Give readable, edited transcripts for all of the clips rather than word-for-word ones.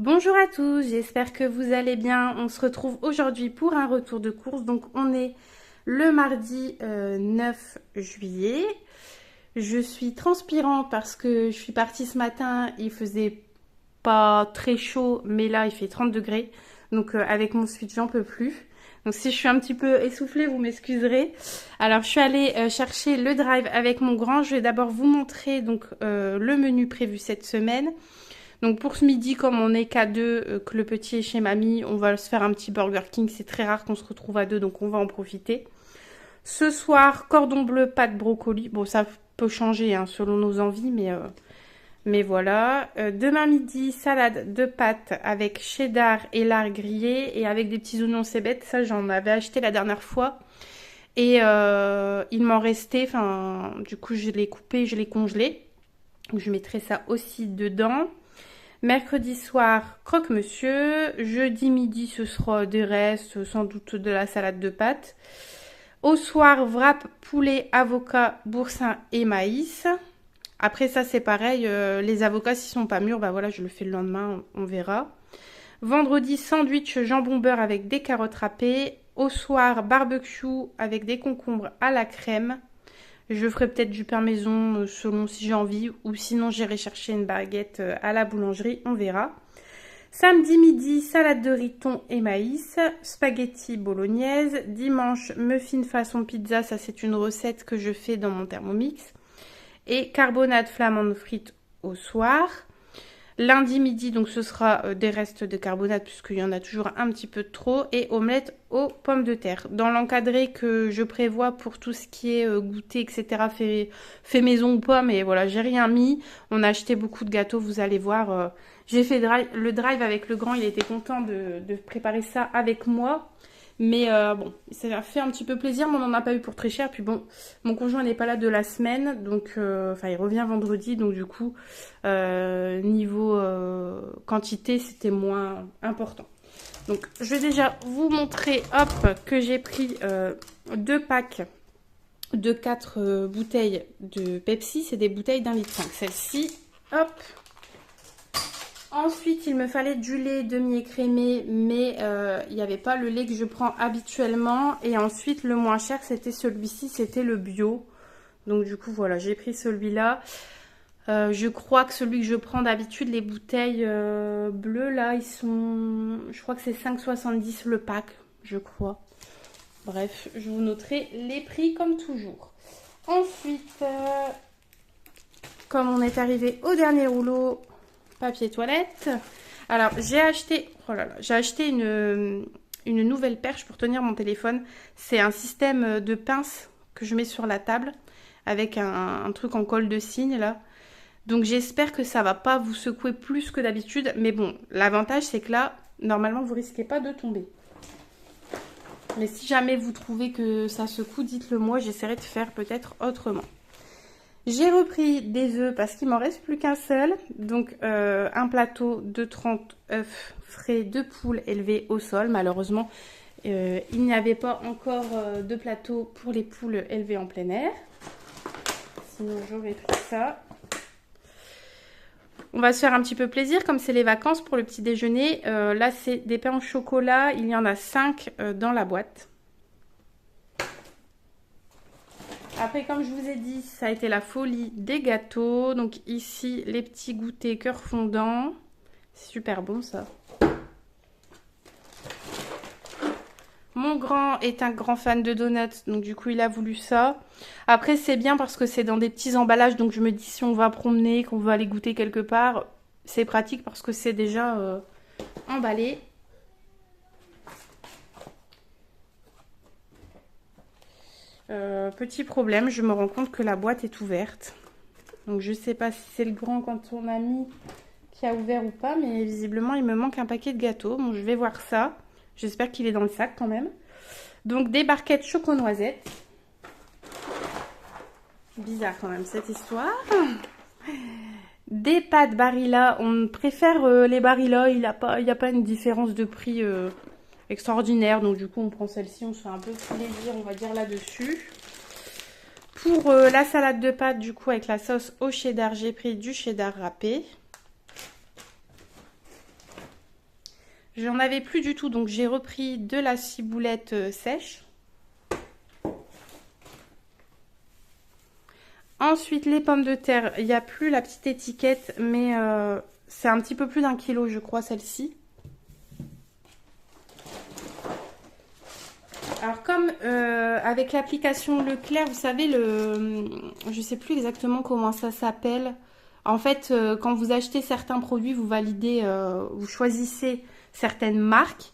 Bonjour à tous, j'espère que vous allez bien. On se retrouve aujourd'hui pour un retour de course. Donc on est le mardi 9 juillet. Je suis transpirante parce que je suis partie ce matin, il faisait pas très chaud, mais là il fait 30 degrés. Donc avec mon sweat, j'en peux plus. Donc si je suis un petit peu essoufflée, vous m'excuserez. Alors je suis allée chercher le drive avec mon grand. Je vais d'abord vous montrer donc le menu prévu cette semaine. Donc pour ce midi, comme on est qu'à deux, que le petit est chez mamie, on va se faire un petit Burger King. C'est très rare qu'on se retrouve à deux, donc on va en profiter. Ce soir, cordon bleu, pâte brocoli. Bon, ça peut changer hein, selon nos envies, mais voilà. Demain midi, salade de pâtes avec cheddar et lard grillé et avec des petits oignons cébettes. Ça, j'en avais acheté la dernière fois. Et il m'en restait, enfin, du coup, je l'ai coupé, je l'ai congelé. Donc je mettrai ça aussi dedans. Mercredi soir, croque-monsieur. Jeudi midi, ce sera des restes, sans doute de la salade de pâtes. Au soir, wrap, poulet, avocat, boursin et maïs. Après ça, c'est pareil. Les avocats, s'ils sont pas mûrs, bah voilà, je le fais le lendemain, on verra. Vendredi, sandwich jambon beurre avec des carottes râpées. Au soir, barbecue avec des concombres à la crème. Je ferai peut-être du pain maison selon si j'ai envie ou sinon j'irai chercher une baguette à la boulangerie, on verra. Samedi midi, salade de riz, thon et maïs, spaghetti bolognaise. Dimanche, muffin façon pizza, ça c'est une recette que je fais dans mon Thermomix. Et carbonade flamande frite au soir. Lundi midi, donc ce sera des restes de carbonate puisqu'il y en a toujours un petit peu trop. Et omelette aux pommes de terre. Dans l'encadré que je prévois pour tout ce qui est goûter, etc. Fait maison ou pas, mais voilà, j'ai rien mis. On a acheté beaucoup de gâteaux, vous allez voir. J'ai fait le drive avec le grand, il était content de préparer ça avec moi. Mais bon, ça a fait un petit peu plaisir, mais on n'en a pas eu pour très cher. Puis bon, mon conjoint n'est pas là de la semaine, donc enfin il revient vendredi, donc du coup niveau quantité c'était moins important. Donc je vais déjà vous montrer, hop, que j'ai pris 2 packs de 4 bouteilles de Pepsi. C'est des bouteilles d'1,5 litre. Celle-ci, hop. Ensuite, il me fallait du lait demi-écrémé, mais il n'y avait pas le lait que je prends habituellement. Et ensuite, le moins cher, c'était celui-ci, c'était le bio. Donc du coup, voilà, j'ai pris celui-là. Je crois que celui que je prends d'habitude, les bouteilles bleues, là, ils sont... Je crois que c'est 5,70 le pack, je crois. Bref, je vous noterai les prix comme toujours. Ensuite, comme on est arrivé au dernier rouleau... papier toilette. Alors j'ai acheté, oh là là, j'ai acheté une nouvelle perche pour tenir mon téléphone. C'est un système de pince que je mets sur la table avec un truc en colle de cygne là. Donc j'espère que ça va pas vous secouer plus que d'habitude. Mais bon, l'avantage c'est que là, normalement vous risquez pas de tomber. Mais si jamais vous trouvez que ça secoue, dites-le moi, j'essaierai de faire peut-être autrement. J'ai repris des œufs parce qu'il m'en reste plus qu'un seul. Donc un plateau de 30 œufs frais de poule élevés au sol. Malheureusement, il n'y avait pas encore de plateau pour les poules élevées en plein air. Sinon j'aurais pris ça. On va se faire un petit peu plaisir comme c'est les vacances pour le petit déjeuner. Là c'est des pains au chocolat. Il y en a 5 dans la boîte. Après, comme je vous ai dit, ça a été la folie des gâteaux. Donc ici, les petits goûters cœur fondant. C'est super bon ça. Mon grand est un grand fan de donuts, donc du coup il a voulu ça. Après c'est bien parce que c'est dans des petits emballages, donc je me dis si on va promener, qu'on va aller goûter quelque part, c'est pratique parce que c'est déjà emballé. Petit problème, je me rends compte que la boîte est ouverte. Donc je sais pas si c'est le grand quand on a mis qui a ouvert ou pas, mais visiblement il me manque un paquet de gâteaux. Bon, je vais voir ça. J'espère qu'il est dans le sac quand même. Donc des barquettes choco-noisettes. Bizarre quand même cette histoire. Des pâtes Barilla. On préfère les Barilla. Il n'y a pas une différence de prix extraordinaire. Donc du coup on prend celle-ci. On se fait un peu plaisir on va dire là-dessus. Pour la salade de pâtes du coup avec la sauce au cheddar, j'ai pris du cheddar râpé. J'en avais plus du tout, donc j'ai repris de la ciboulette sèche. Ensuite, les pommes de terre, il n'y a plus la petite étiquette, mais c'est un petit peu plus d'1 kilo, je crois, celle-ci. Alors, comme avec l'application Leclerc, vous savez, je sais plus exactement comment ça s'appelle. En fait, quand vous achetez certains produits, vous validez, vous choisissez certaines marques.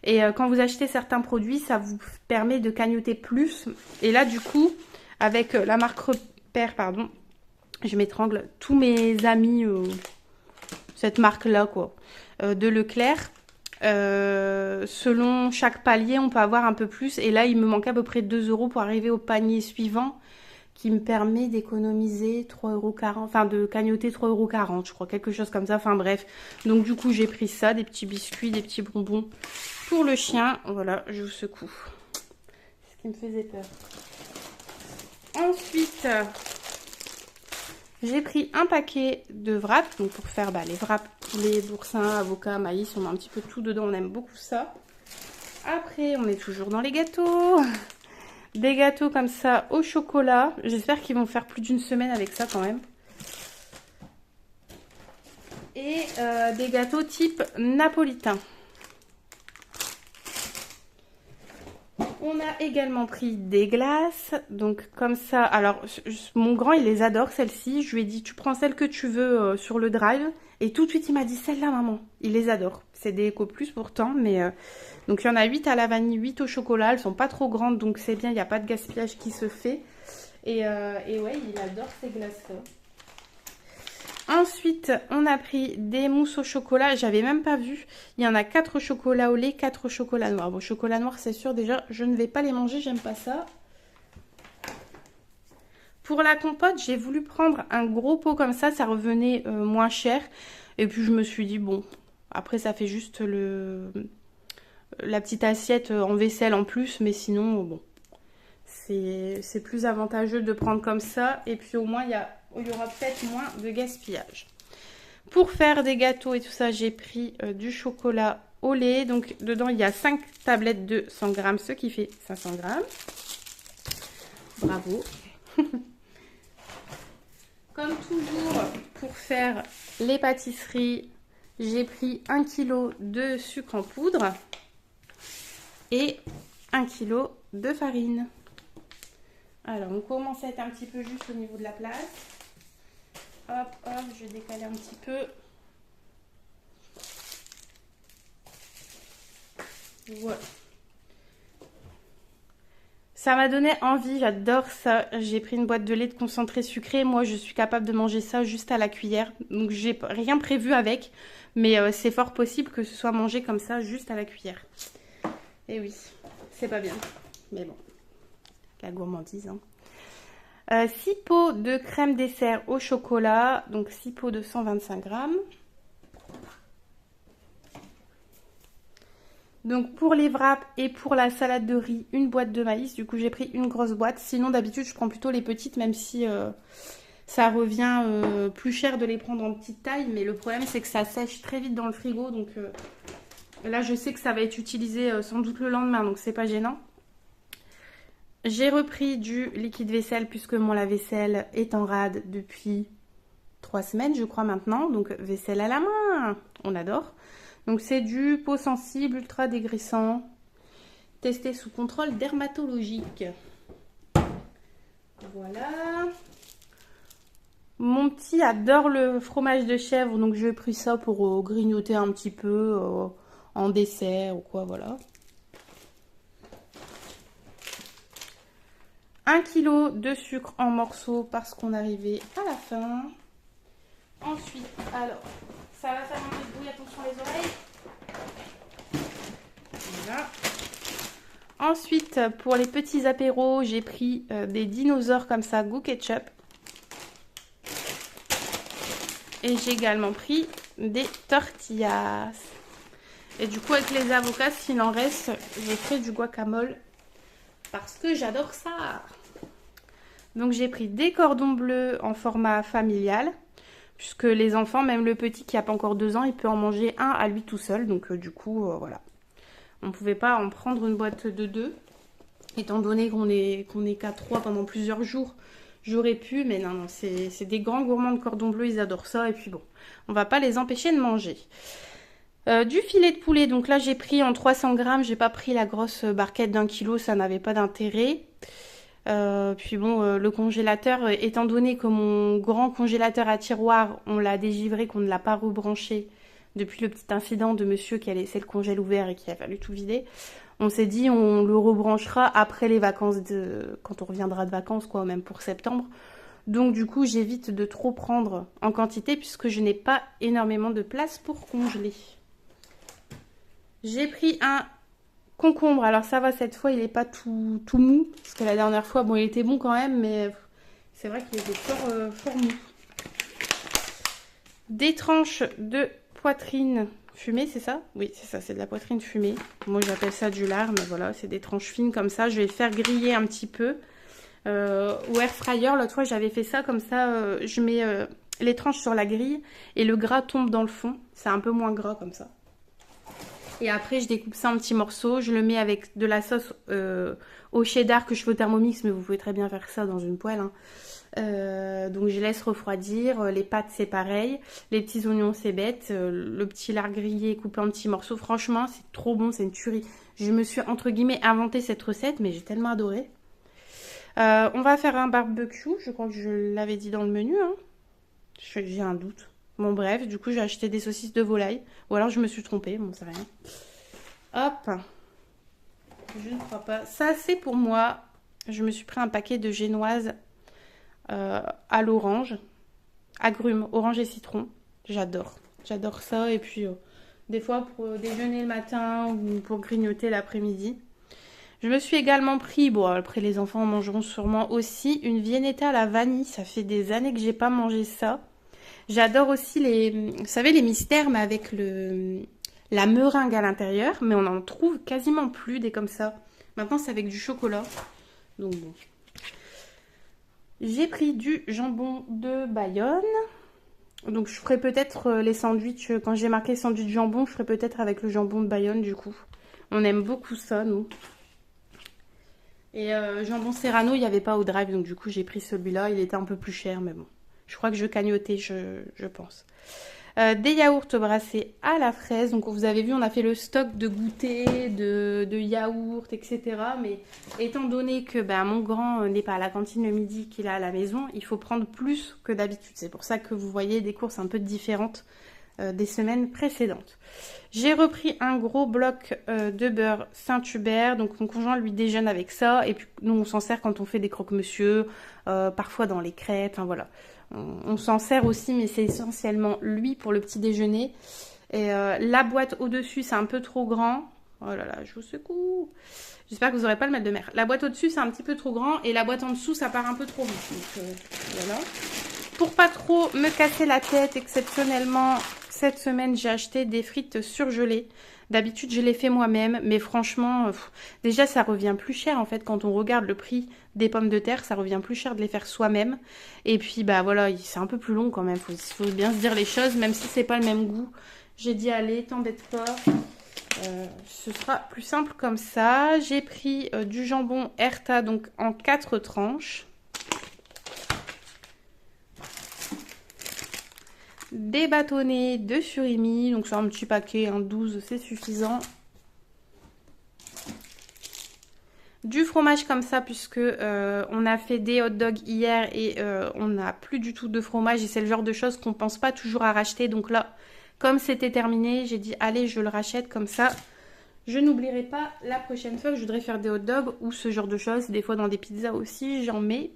Et quand vous achetez certains produits, ça vous permet de cagnotter plus. Et là, du coup, avec la marque Repère, pardon, je m'étrangle, tous mes amis, cette marque-là, quoi, de Leclerc, selon chaque palier, on peut avoir un peu plus. Et là, il me manque à peu près 2 € pour arriver au panier suivant, qui me permet d'économiser 3,40 €, enfin de cagnoter 3,40 €, je crois, quelque chose comme ça, enfin bref. Donc du coup, j'ai pris ça, des petits biscuits, des petits bonbons pour le chien. Voilà, je vous secoue. C'est ce qui me faisait peur. Ensuite, j'ai pris un paquet de wraps, donc pour faire les wraps, poulet, boursin, avocat, maïs, on a un petit peu tout dedans, on aime beaucoup ça. Après, on est toujours dans les gâteaux. Des gâteaux comme ça au chocolat. J'espère qu'ils vont faire plus d'1 semaine avec ça quand même. Et des gâteaux type napolitain. On a également pris des glaces. Donc comme ça. Alors mon grand il les adore celles-ci. Je lui ai dit tu prends celle que tu veux sur le drive. Et tout de suite il m'a dit celle-là maman. Il les adore. C'est des Eco Plus pourtant. Mais donc il y en a 8 à la vanille, 8 au chocolat. Elles sont pas trop grandes donc c'est bien. Il n'y a pas de gaspillage qui se fait. Et ouais il adore ces glaces-là. Ensuite, on a pris des mousses au chocolat. J'avais même pas vu. Il y en a 4 au chocolat au lait, 4 au chocolat noir. Bon, chocolat noir, c'est sûr. Déjà, je ne vais pas les manger. J'aime pas ça. Pour la compote, j'ai voulu prendre un gros pot comme ça. Ça revenait moins cher. Et puis, je me suis dit, bon, après, ça fait juste la petite assiette en vaisselle en plus. Mais sinon, bon, c'est plus avantageux de prendre comme ça. Et puis, au moins, il y aura peut-être moins de gaspillage. Pour faire des gâteaux et tout ça, j'ai pris du chocolat au lait. Donc, dedans, il y a 5 tablettes de 100 grammes, ce qui fait 500 grammes. Bravo. Comme toujours, pour faire les pâtisseries, j'ai pris 1 kg de sucre en poudre et 1 kg de farine. Alors, on commence à être un petit peu juste au niveau de la place. Hop, hop, je vais décaler un petit peu. Voilà. Ça m'a donné envie, j'adore ça. J'ai pris une boîte de lait de concentré sucré. Moi, je suis capable de manger ça juste à la cuillère. Donc, j'ai rien prévu avec. Mais c'est fort possible que ce soit mangé comme ça, juste à la cuillère. Et oui, c'est pas bien. Mais bon, la gourmandise, hein. 6 pots de crème dessert au chocolat, donc 6 pots de 125 grammes. Donc pour les wraps et pour la salade de riz, une boîte de maïs. Du coup j'ai pris une grosse boîte. Sinon d'habitude je prends plutôt les petites, même si ça revient plus cher de les prendre en petite taille. Mais le problème c'est que ça sèche très vite dans le frigo. Donc là je sais que ça va être utilisé sans doute le lendemain, donc c'est pas gênant. J'ai repris du liquide vaisselle puisque mon lave-vaisselle est en rade depuis 3 semaines, je crois maintenant. Donc, vaisselle à la main, on adore. Donc, c'est du peau sensible, ultra dégraissant, testé sous contrôle dermatologique. Voilà. Mon petit adore le fromage de chèvre, donc j'ai pris ça pour grignoter un petit peu en dessert ou quoi, voilà. 1 kg de sucre en morceaux parce qu'on arrivait à la fin. Ensuite, alors, ça va faire un peu de bruit, attention les oreilles. Voilà. Ensuite, pour les petits apéros, j'ai pris des dinosaures comme ça, goût ketchup. Et j'ai également pris des tortillas. Et du coup, avec les avocats, s'il en reste, j'ai fait du guacamole. Parce que j'adore ça. Donc j'ai pris des cordons bleus en format familial. puisque les enfants, même le petit qui a pas encore 2 ans, il peut en manger un à lui tout seul. Donc du coup, voilà. On ne pouvait pas en prendre une boîte de 2, étant donné qu'on est qu'à 3 pendant plusieurs jours. J'aurais pu, mais non, non, c'est des grands gourmands de cordon bleu, ils adorent ça. Et puis bon, on va pas les empêcher de manger. Du filet de poulet, donc là j'ai pris en 300 grammes, j'ai pas pris la grosse barquette d'1 kilo, ça n'avait pas d'intérêt. Puis bon, le congélateur, étant donné que mon grand congélateur à tiroir, on l'a dégivré, qu'on ne l'a pas rebranché depuis le petit incident de monsieur qui a laissé le congèle ouvert et qui a fallu tout vider, on s'est dit on le rebranchera après les vacances, quand on reviendra de vacances, quoi, même pour septembre. Donc du coup, j'évite de trop prendre en quantité puisque je n'ai pas énormément de place pour congeler. J'ai pris un concombre. Alors ça va, cette fois, il n'est pas tout mou. Parce que la dernière fois, bon, il était bon quand même, mais c'est vrai qu'il était fort mou. Des tranches de poitrine fumée, c'est ça? Oui, c'est ça, c'est de la poitrine fumée. Moi, j'appelle ça du lard, mais voilà, c'est des tranches fines comme ça. Je vais faire griller un petit peu. Au air fryer, l'autre fois, j'avais fait ça comme ça. Je mets les tranches sur la grille et le gras tombe dans le fond. C'est un peu moins gras comme ça. Et après, je découpe ça en petits morceaux. Je le mets avec de la sauce au cheddar que je fais au Thermomix, mais vous pouvez très bien faire ça dans une poêle, hein. Donc je laisse refroidir. Les pâtes, c'est pareil. Les petits oignons, c'est bête. Le petit lard grillé coupé en petits morceaux. Franchement, c'est trop bon, c'est une tuerie. Je me suis, entre guillemets, inventé cette recette, mais j'ai tellement adoré. On va faire un barbecue. Je crois que je l'avais dit dans le menu, hein. J'ai un doute. Bon bref, du coup j'ai acheté des saucisses de volaille. Ou alors je me suis trompée, bon c'est rien. Hop. Je ne crois pas. Ça c'est pour moi. Je me suis pris un paquet de génoises à l'orange. Agrumes, orange et citron. J'adore. J'adore ça. Et puis des fois pour déjeuner le matin ou pour grignoter l'après-midi. Je me suis également pris, bon après les enfants en mangeront sûrement aussi, une Viennetta à la vanille. Ça fait des années que j'ai pas mangé ça. J'adore aussi vous savez, les mystères, mais avec la meringue à l'intérieur. Mais on en trouve quasiment plus des comme ça. Maintenant, c'est avec du chocolat. Donc bon. J'ai pris du jambon de Bayonne. Donc je ferai peut-être les sandwichs. Quand j'ai marqué sandwich jambon, je ferai peut-être avec le jambon de Bayonne du coup. On aime beaucoup ça, nous. Et jambon Serrano, il n'y avait pas au drive. Donc du coup, j'ai pris celui-là. Il était un peu plus cher, mais bon. Je crois que je cagnotais, je pense. Des yaourts brassés à la fraise. Donc vous avez vu, on a fait le stock de goûter, de yaourts, etc. Mais étant donné que mon grand n'est pas à la cantine le midi, qu'il est à la maison, il faut prendre plus que d'habitude. C'est pour ça que vous voyez des courses un peu différentes des semaines précédentes. J'ai repris un gros bloc de beurre Saint-Hubert. Donc mon conjoint lui déjeune avec ça. Et puis nous on s'en sert quand on fait des croque-monsieur, parfois dans les crêpes, enfin voilà. On s'en sert aussi, mais c'est essentiellement lui pour le petit déjeuner. Et la boîte au-dessus, c'est un peu trop grand. Oh là là, je vous secoue. J'espère que vous n'aurez pas le mal de mer. La boîte au-dessus, c'est un petit peu trop grand. Et la boîte en dessous, ça part un peu trop vite. Donc voilà. Pour pas trop me casser la tête, exceptionnellement, cette semaine, j'ai acheté des frites surgelées. D'habitude, je les fais moi-même, mais franchement, déjà, ça revient plus cher, en fait, quand on regarde le prix des pommes de terre, ça revient plus cher de les faire soi-même. Et puis, voilà, c'est un peu plus long quand même, faut bien se dire les choses, même si c'est pas le même goût. J'ai dit, allez, t'embête pas, ce sera plus simple comme ça. J'ai pris du jambon Herta, donc en 4 tranches. Des bâtonnets de surimi, donc c'est un petit paquet, 12 c'est suffisant. Du fromage comme ça puisque on a fait des hot dogs hier et on n'a plus du tout de fromage et c'est le genre de choses qu'on pense pas toujours à racheter. Donc là, comme c'était terminé, j'ai dit allez je le rachète comme ça. Je n'oublierai pas la prochaine fois que je voudrais faire des hot dogs ou ce genre de choses. Des fois dans des pizzas aussi j'en mets.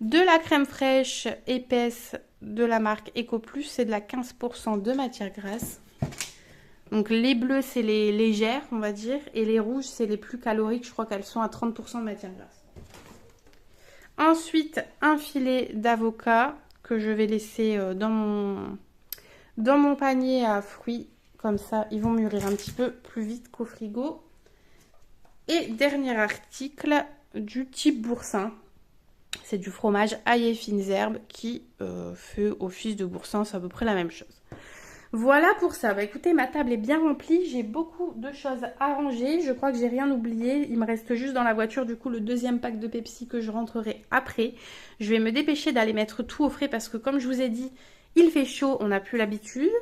De la crème fraîche épaisse de la marque EcoPlus, c'est de la 15% de matière grasse. Donc les bleus, c'est les légères, on va dire. Et les rouges, c'est les plus caloriques. Je crois qu'elles sont à 30% de matière grasse. Ensuite, un filet d'avocat que je vais laisser dans mon panier à fruits. Comme ça, ils vont mûrir un petit peu plus vite qu'au frigo. Et dernier article, du type boursin. C'est du fromage ail et fines herbes qui fait office de boursin, c'est à peu près la même chose. Voilà pour ça. Bah écoutez, ma table est bien remplie. J'ai beaucoup de choses à ranger. Je crois que j'ai rien oublié. Il me reste juste dans la voiture du coup le deuxième pack de Pepsi que je rentrerai après. Je vais me dépêcher d'aller mettre tout au frais parce que comme je vous ai dit, il fait chaud, on n'a plus l'habitude.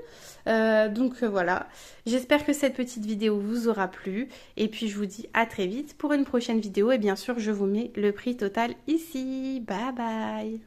Donc voilà. J'espère que cette petite vidéo vous aura plu. Et puis je vous dis à très vite pour une prochaine vidéo. Et bien sûr, je vous mets le prix total ici. Bye bye.